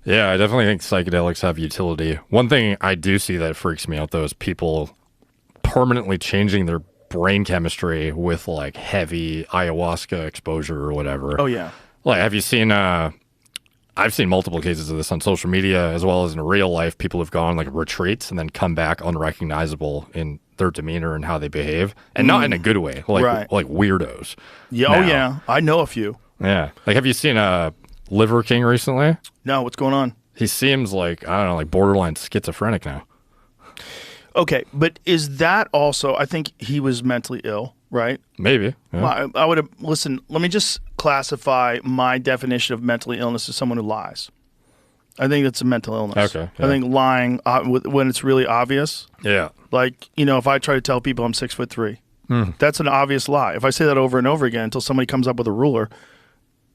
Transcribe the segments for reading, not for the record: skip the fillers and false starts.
Yeah, I definitely think psychedelics have utility. One thing I do see that freaks me out, though, is people permanently changing their brain chemistry with like heavy ayahuasca exposure or whatever. Oh, yeah. Like, have you seen, I've seen multiple cases of this on social media as well as in real life. People have gone like retreats and then come back unrecognizable in their demeanor and how they behave, and not in a good way, like weirdos. Yeah, oh yeah, I know a few. Yeah, like have you seen Liver King recently? No, what's going on? He seems like, I don't know, like borderline schizophrenic now. Okay, but is that also? I think he was mentally ill, right? Maybe. Yeah. I would have. Listen, let me just classify my definition of mentally illness as someone who lies. I think it's a mental illness. Okay. Yeah. I think lying when it's really obvious. Yeah. Like, if I try to tell people I'm 6'3", that's an obvious lie. If I say that over and over again until somebody comes up with a ruler,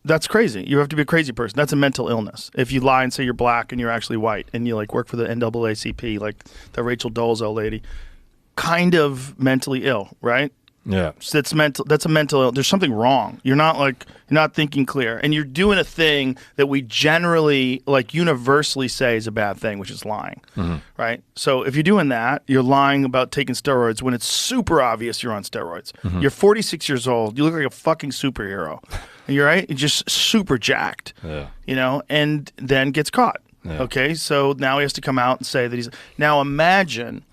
that's crazy. You have to be a crazy person. That's a mental illness. If you lie and say you're black and you're actually white and you like work for the NAACP, like the Rachel Dolezal lady, kind of mentally ill, right? Yeah. So that's a mental. There's something wrong. You're not thinking clear, and you're doing a thing that we generally, like, universally say is a bad thing, which is lying, right? So if you're doing that, you're lying about taking steroids when it's super obvious you're on steroids. You're 46 years old. You look like a fucking superhero. And you're right. You're just super jacked. Yeah. And then gets caught. Yeah. Okay, so now he has to come out and say that he's. Now imagine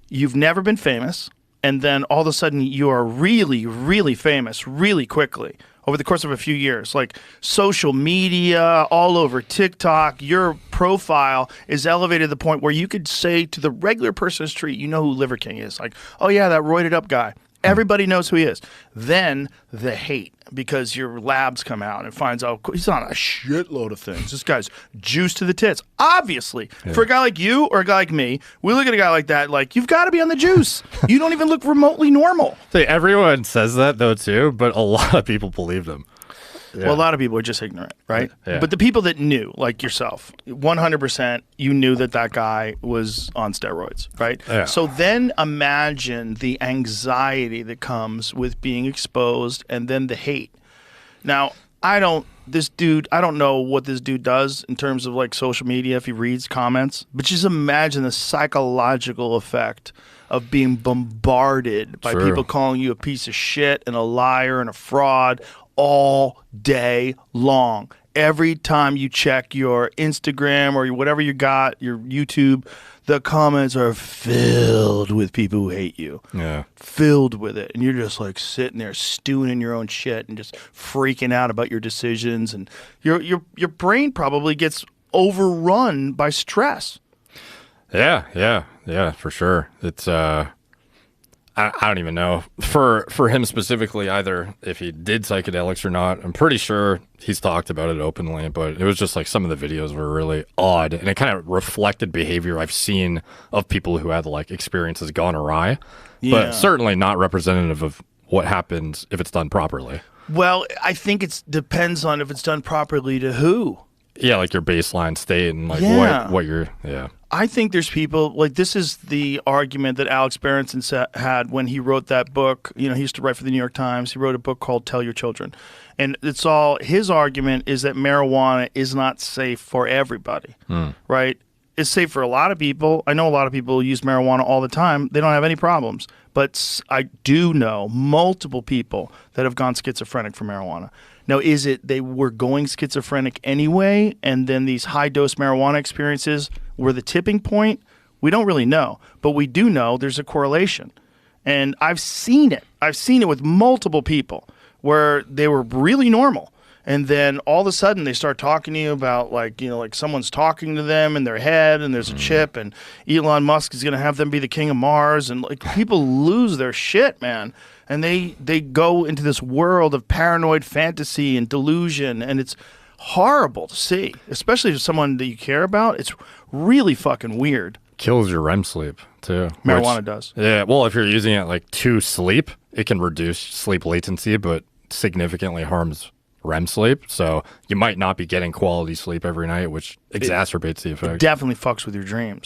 you've never been famous. And then all of a sudden you are really, really famous really quickly over the course of a few years. Like social media, all over TikTok, your profile is elevated to the point where you could say to the regular person in the street, you know who Liver King is. Like, oh yeah, that roided up guy. Everybody knows who he is. Then the hate, because your labs come out and it finds out he's on a shitload of things. This guy's juiced to the tits. Obviously, for a guy like you or a guy like me, we look at a guy like that like, you've got to be on the juice. You don't even look remotely normal. See, everyone says that though too, but a lot of people believe them. Yeah. Well, a lot of people are just ignorant, right? Yeah. But the people that knew, like yourself, 100%, you knew that guy was on steroids, right? Yeah. So then imagine the anxiety that comes with being exposed and then the hate. Now, I don't know what this dude does in terms of like social media if he reads comments, but just imagine the psychological effect of being bombarded by people calling you a piece of shit and a liar and a fraud all day long. Every time you check your Instagram or whatever you got, your YouTube, the comments are filled with people who hate you. Yeah. Filled with it. And you're just like sitting there stewing in your own shit and just freaking out about your decisions. And your brain probably gets overrun by stress. Yeah, for sure. It's I don't even know for him specifically either if he did psychedelics or not. I'm pretty sure he's talked about it openly, but it was just like some of the videos were really odd, and it kind of reflected behavior I've seen of people who had like experiences gone awry, but certainly not representative of what happens if it's done properly. Well, I think it depends on if it's done properly to who. Yeah, like your baseline state and like what you're, I think there's people, like this is the argument that Alex Berenson had when he wrote that book. He used to write for the New York Times. He wrote a book called Tell Your Children. And his argument is that marijuana is not safe for everybody, right? It's safe for a lot of people. I know a lot of people use marijuana all the time. They don't have any problems. But I do know multiple people that have gone schizophrenic from marijuana. Now, is it they were going schizophrenic anyway, and then these high-dose marijuana experiences were the tipping point? We don't really know, but we do know there's a correlation. And I've seen it. I've seen it with multiple people where they were really normal, and then all of a sudden they start talking to you about like someone's talking to them in their head, and there's a chip, and Elon Musk is going to have them be the king of Mars, and like people lose their shit, man. And they go into this world of paranoid fantasy and delusion, and it's horrible to see, especially to someone that you care about. It's really fucking weird. Kills your REM sleep too. Marijuana does. Yeah, well, if you're using it like to sleep, it can reduce sleep latency, but significantly harms REM sleep. So you might not be getting quality sleep every night, which exacerbates the effect. It definitely fucks with your dreams.